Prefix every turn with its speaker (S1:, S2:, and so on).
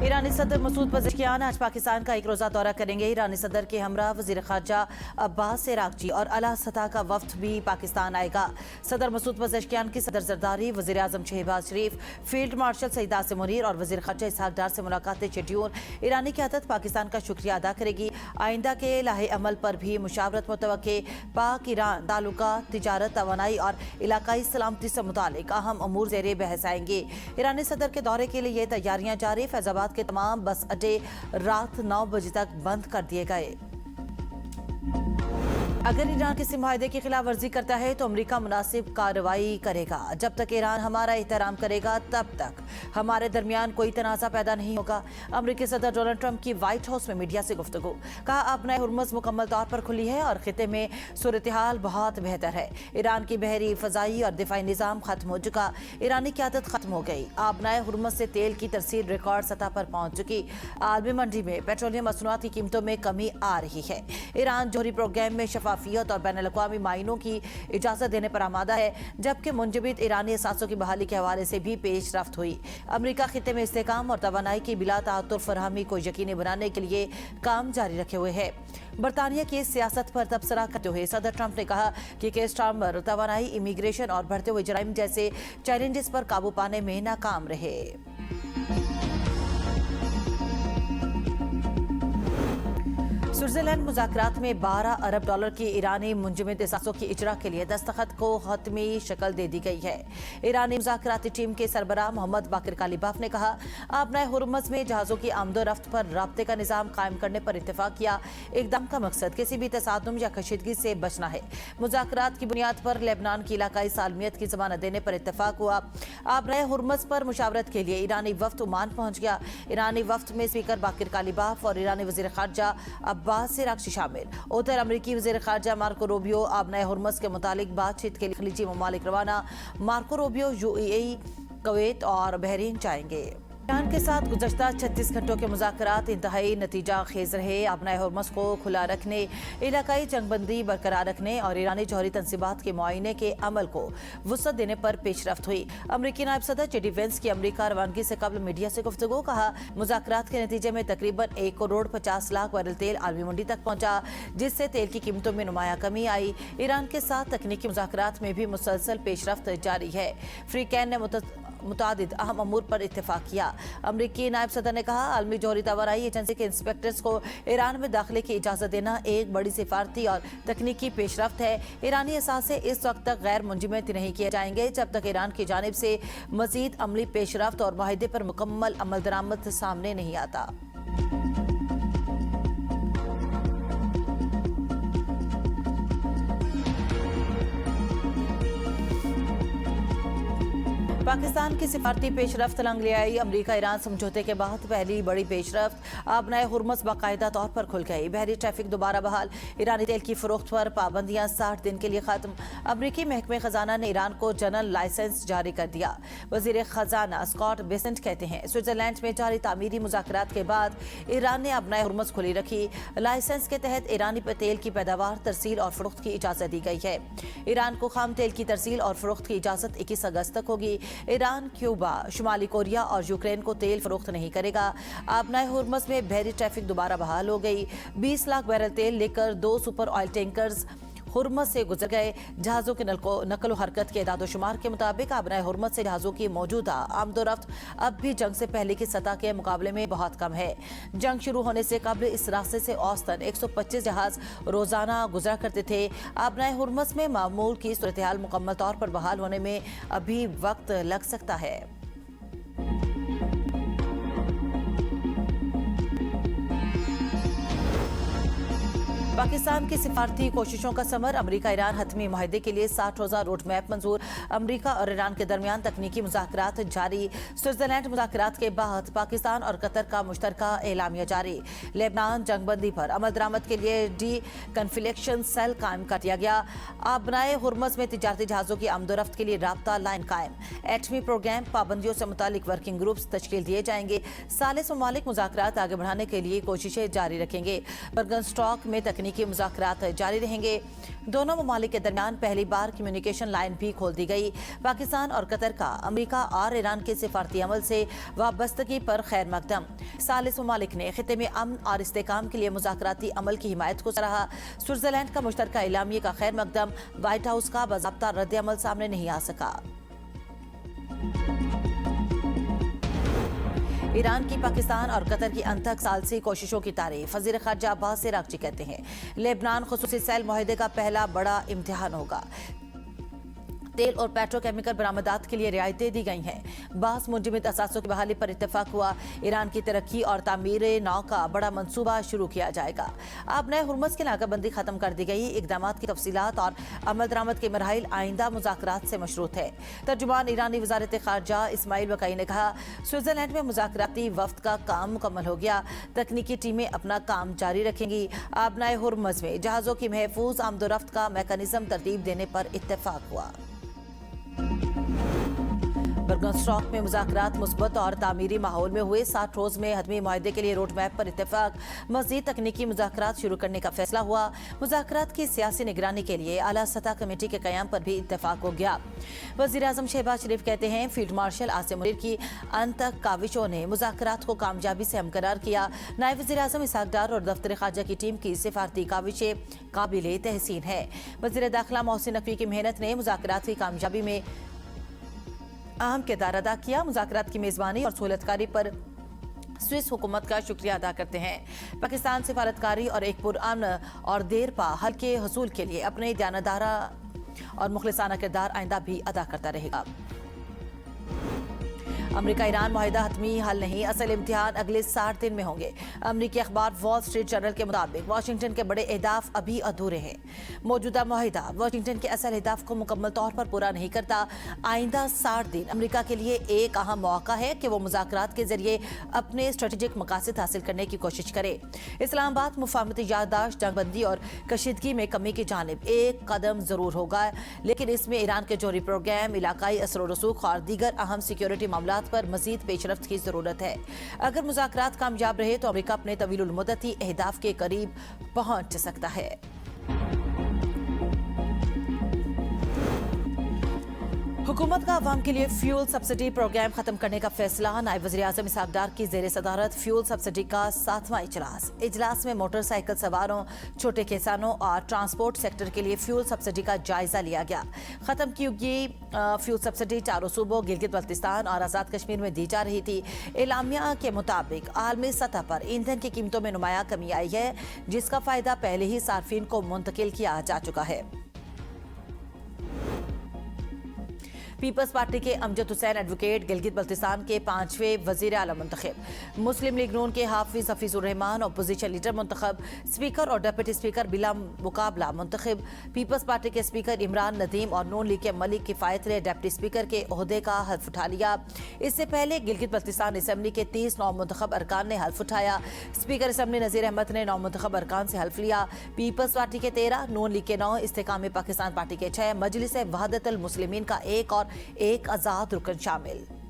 S1: ईरानी सदर मसूद पज़ेश्कियान आज पाकिस्तान का एक रोज़ा दौरा करेंगे। ईरानी सदर के हमरा वज़ीर ख़ारजा अब्बास इराक़ची और आला सतह का वफ़द भी पाकिस्तान आएगा। सदर मसूद पज़ेश्कियान की सदर ज़रदारी, वज़ीर आज़म शहबाज शरीफ, फील्ड मार्शल सईद आसिम मुनीर और वज़ीर ख़ारजा इसहाक़ डार से मुलाकातें शेड्यूल। ईरानी क़यादत पाकिस्तान का शुक्रिया अदा करेगी। आइंदा के लाहे अमल पर भी मुशावरत मुतवक्के। पाक ईरान ताल्लुकात, तिजारत, तवानाई और इलाकाई सलामती से मुतालिक अहम अमूर ज़ेरे बहस आएंगे। ईरानी सदर के दौरे के लिए तैयारियां जारी। फैज़ाबाद के तमाम बस अड्डे रात 9 बजे तक बंद कर दिए गए। अगर ईरान किसी मुआहदे की खिलाफ वर्जी करता है तो अमेरिका मुनासिब कार्रवाई करेगा। जब तक ईरान हमारा एहतराम करेगा तब तक हमारे दरमियान कोई तनाज़ा पैदा नहीं होगा। अमेरिकी सदर डोनाल्ड ट्रंप की व्हाइट हाउस में मीडिया से गुफ्तगू। कहा, अपना हुर्मुज़ मुकम्मल तौर पर खुली है और खिते में सूरत हाल बहुत बेहतर है। ईरान की बहरी, फ़ज़ाई और दिफाई निज़ाम खत्म हो चुका। ईरानी क़यादत खत्म हो गई। अपना हुर्मुज़ से तेल की तरसील रिकॉर्ड सतह पर पहुँच चुकी। आलमी मंडी में पेट्रोलियम मसनूआत की कीमतों में कमी आ रही है। ईरान जोहरी प्रोग्राम में शफाफियत और बैन अल-अक़वामी माइनों की इजाज़त देने पर आमादा है, जबकि मुंजमद ईरानी असासों की बहाली के हवाले से भी पेश रफ्त हुई। अमरीका खिते में इस्तेहकाम और तवानाई की बिला तआत्तुर फरहमी को यकीनी बनाने के लिए काम जारी रखे हुए है। बरतानिया की सियासत पर तबसरा करते हुए सदर ट्रंप ने कहा कि केर स्टारमर तवानाई, इमिग्रेशन और बढ़ते हुए जराइम जैसे चैलेंजेस पर काबू पाने में नाकाम रहे। स्विट्जरलैंड मुज़ाकरात में $12 अरब की ईरानी मुंजमद असासों की इजरा के लिए दस्तखत को हतमी शक्ल दे दी गई है। ईरानी मुज़ाकराती टीम के सरबराह मोहम्मद बाकिर कालिबाफ ने कहा, अपना हुर्मुज़ में जहाज़ों की आमदोरफ्त पर राब्ते का निज़ाम कायम करने पर इत्तेफाक किया। इक़दाम का मकसद किसी भी तसादुम या कशीदगी से बचना है। मुज़ाकरात की बुनियाद पर लेबनान की इलाकाई सालमियत की ज़मानत देने पर इत्तेफाक हुआ। अपना हुर्मुज़ पर मुशावरत के लिए ईरानी वफ़द ओमान पहुँच गया। ईरानी वफ़द में स्पीकर बाकिर कालिबाफ और ईरानी वज़ीर ख़ारजा अब्बास इराक़ची शामिल। उधर अमरीकी वज़ीर ख़ारजा मार्को रूबियो अपना हुर्मुज़ के मुतालिक बातचीत के लिए खलीजी ममालिक रवाना। मार्को रूबियो यूएई, कुवैत और बहरीन जाएंगे। ईरान के साथ गुज़श्ता 36 घंटों के मुज़ाकरात इंतहाई नतीजा खेज रहे। अपना हुर्मुज़ को खुला रखने, इलाकाई जंगबंदी बरकरार रखने और ईरानी जौहरी तनसीबात के मुआयने के अमल को वुसअत देने पर पेशरफ्त हुई। अमरीकी नायब सदर जेडी वेंस की अमरीका रवानगी से कबल मीडिया से गुफ्तगू। कहा, मुज़ाकरात के नतीजे में तकरीबन 1 करोड़ 50 लाख बैरल तेल आलमी मंडी तक पहुँचा, जिससे तेल की कीमतों में नुमाया कमी आई। ईरान के साथ तकनीकी मुज़ाकरात में भी मुसलसल पेशरफ्त जारी है। फ्री कैन ने मुतादिद अहम अमूर पर इत्तेफाक किया। अमरीकी नायब सदर ने कहा, आलमी जौहरी तवानाई एजेंसी के इंस्पेक्टर्स को ईरान में दाखिले की इजाज़त देना एक बड़ी सिफारती और तकनीकी पेशरफ्त है। ईरानी असासे इस वक्त तक गैर मुंजमद नहीं किए जाएंगे जब तक ईरान की जानिब से मजीद अमली पेशरफ्त और मुआहदे पर मुकम्मल अमल दरामद सामने नहीं आता। पाकिस्तान की सिफारती पेशरफ्त रंग ले आई। अमरीका ईरान समझौते के बाद पहली बड़ी पेशरफ्त। अपना हुर्मुज़ बाकायदा तौर पर खुल गई। बहरी ट्रैफिक दोबारा बहाल। ईरानी तेल की फरोख्त पर पाबंदियां 60 दिन के लिए खत्म। अमरीकी महकमे खजाना ने ईरान को जनरल लाइसेंस जारी कर दिया। वजीर खजाना स्कॉट बेसेंट कहते हैं, स्विट्जरलैंड में जारी तामीरी मुज़ाकरात के बाद ईरान ने अपना हुर्मुज़ खुली रखी। लाइसेंस के तहत ईरानी तेल की पैदावार, तरसील और फरोख्त की इजाज़त दी गई है। ईरान को खाम तेल की तरसील और फरोख्त की इजाज़त 21 अगस्त तक होगी। ईरान, क्यूबा, शुमाली कोरिया और यूक्रेन को तेल फरोख्त नहीं करेगा। अपना हुर्मुज़ में बहरी ट्रैफिक दोबारा बहाल हो गई। 20 लाख बैरल तेल लेकर 2 सुपर ऑयल टैंकर्स हुर्मुज़ से गुजर गए। जहाज़ों के नकल व हरकत के एदाद-ओ-शुमार के मुताबिक अपना हुर्मुज़ से जहाज़ों की मौजूदा आमदोरफ्त अब भी जंग से पहले की सतह के मुकाबले में बहुत कम है। जंग शुरू होने से कबल इस रास्ते से औसतन 125 जहाज़ रोज़ाना गुजरा करते थे। अपना हुर्मुज़ में मामूल की सूरत हाल मुकम्मल तौर पर बहाल होने में अभी वक्त लग सकता है। पाकिस्तान की सिफारती कोशिशों का समर। अमरीका ईरान हतमी मुआहदे के लिए 60 रोज़ा रोड मैप मंजूर। अमरीका और ईरान के दरमियान तकनीकी मुज़ाकरात जारी। स्विट्जरलैंड मुज़ाकरात के बाद पाकिस्तान और कतर का मुश्तरका एलामिया जारी। लेबनान जंगबंदी पर अमल दरामद के लिए डी कन्फ्लिक्शन सेल कायम कर दिया गया। अपनाए हुर्मुज़ में तिजारती जहाज़ों की आमदोरफ्त के लिए राब्ता लाइन कायम। एटमी प्रोग्राम, पाबंदियों से मुतालिक वर्किंग ग्रुप्स तश्कील दिए जाएंगे। सालिस ममालिक मुज़ाकरात आगे बढ़ाने के लिए कोशिशें जारी रखेंगे। बर्गन स्टॉक में तकनीकी मुज़ाकरात जारी रहेंगे। दोनों ममालिक के दरमियान पहली बार कम्युनिकेशन लाइन भी खोल दी गई। पाकिस्तान और कतर का अमेरिका और ईरान के सिफारती अमल से वाबस्तगी पर खैर मकदम। सालिस ममालिक ने खिते में अमन और इस्तेहकाम के लिए मुज़ाकराती अमल की हिमायत को सराहा। स्विट्जरलैंड का मुश्तरका एलामिया का खैर मकदम, व्हाइट हाउस का बाज़ाब्ता रद्द अमल सामने नहीं आ सका। ईरान की पाकिस्तान और कतर की अनथक सालसी कोशिशों की तारीफ। वज़ीर ख़ारजा अब्बास अराग़ची कहते हैं, लेबनान ख़ुसूसी सेल मुआहदे का पहला बड़ा इम्तिहान होगा। तेल और पेट्रोकेमिकल बरामदात के लिए रियायतें दी गई हैं। बास मुंजमद असासों की बहाली पर इत्तेफाक हुआ। ईरान की तरक्की और तामीर नौ का बड़ा मंसूबा शुरू किया जाएगा। अब नए हुर्मुज़ की नाकाबंदी खत्म कर दी गई। इक़दामात की तफसीलात और अमल दरामद के मराहिल आइंदा मुज़ाकरात से मशरूत है। तर्जुमान ईरानी वज़ारत ख़ारजा इस्माइल वक़ई ने कहा, स्विट्ज़रलैंड में मुज़ाकराती वफ़्द का काम मुकम्मल हो गया। तकनीकी टीमें अपना काम जारी रखेंगी। अब नए हुर्मुज़ में जहाज़ों की महफूज आमदोरफ्त का मैकेनिज़्म तरतीब देने पर इत्तेफाक हुआ। बर्गन स्टॉक में मुज़ाकरात मुस्बत और तामीरी माहौल में हुए। 60 रोज में हतमी मुआहदे के लिए रोड मैप पर इत्तेफाक। मज़ीद तकनीकी मुज़ाकरात शुरू करने का फैसला हुआ। मुज़ाकरात की सियासी निगरानी के लिए आला सतह कमेटी के क़याम पर भी इत्तेफाक हो गया। वज़ीर आज़म शहबाज शरीफ कहते हैं, फील्ड मार्शल आसिम मुनीर की अनतक काविशों ने मुज़ाकरात को कामयाबी से हमकरार किया। नायब वज़ीर आज़म इसहाक डार और दफ्तर ख़ारजा की टीम की सिफारती काविशें काबिल तहसीन है। वज़ीर दाखिला मोहसिन नकवी की मेहनत ने मुज़ाकरात की कामयाबी में अहम किरदार अदा किया। मुज़ाकरात की मेज़बानी और सहूलतकारी पर स्विस हुकूमत का शुक्रिया अदा करते हैं। पाकिस्तान सिफारतकारी और एक पुरअमन और देरपा हल के हसूल के लिए अपने दयानतदारा और मुखलिसाना किरदार आइंदा भी अदा करता रहेगा। अमेरिका ईरान मुआहिदा हतमी हल नहीं, असल इम्तिहान अगले 60 दिन में होंगे। अमेरिकी अखबार वॉल स्ट्रीट जर्नल के मुताबिक वाशिंगटन के बड़े अहदाफ अभी अधूरे हैं। मौजूदा मुआहिदा वाशिंगटन के असल अहदाफ को मुकम्मल तौर पर पूरा नहीं करता। आइंदा 60 दिन अमेरिका के लिए एक अहम मौका है कि वो मुज़ाकरात के जरिए अपने स्ट्रेटेजिक मकासद हासिल करने की कोशिश करे। इस्लामाबाद मुफाहमती याददाश्त, जंगबंदी और कशीदगी में कमी की जानिब एक कदम जरूर होगा, लेकिन इसमें ईरान के जौहरी प्रोग्राम, इलाकाई असर व रसूख और दीगर अहम सिक्योरिटी मामलात पर मजीद पेशरफ्त की जरूरत है। अगर मुज़ाकरात कामयाब रहे तो अमेरिका अपने तवीलुल मुद्दती अहदाफ के करीब पहुंच सकता है। हुकूमत का अवाम के लिए फ्यूल सब्सिडी प्रोग्राम खत्म करने का फैसला। नायब वज़ीर आज़म इसहाक डार की ज़ेर सदारत फ्यूल सब्सिडी का 7वां इजलास में मोटरसाइकिल सवारों, छोटे किसानों और ट्रांसपोर्ट सेक्टर के लिए फ्यूल सब्सिडी का जायजा लिया गया। खत्म की गई फ्यूल सब्सिडी चारों सूबों गिलगित बल्तिस्तान और आज़ाद कश्मीर में दी जा रही थी। एलामिया के मुताबिक आलमी सतह पर ईंधन की कीमतों में नुमाया कमी आई है, जिसका फायदा पहले ही सार्फिन को मुंतकिल किया जा चुका है। पीपल्स पार्टी के अमजद हुसैन एडवोकेट गिलगित बल्तिस्तान के 5वें वजीर आला मुंतखब। मुस्लिम लीग नून के हाफिज हफीजुर रहमान अपोजिशन लीडर मुंतखब। स्पीकर और डिप्टी स्पीकर बिला मुकाबला मुंतखब। पीपल्स पार्टी के स्पीकर इमरान नदीम और नून लीग के मलिक किफायत ने डिप्टी स्पीकर के ओहदे का हल्फ उठा लिया। इससे पहले गिलगित बल्तिस्तान असम्बली के 30 नौ मुंतखब अरकान ने हल्फ उठाया। स्पीकर असम्बली नज़ीर अहमद ने 9 मुंतखब अरकान से हल्फ लिया। पीपल्स पार्टी के 13, नून लीग के 9, इस्तेकाम पाकिस्तान पार्टी के 6, मजलिस वहदतुल मुस्लिमीन का 1 और एक आजाद रुकन शामिल।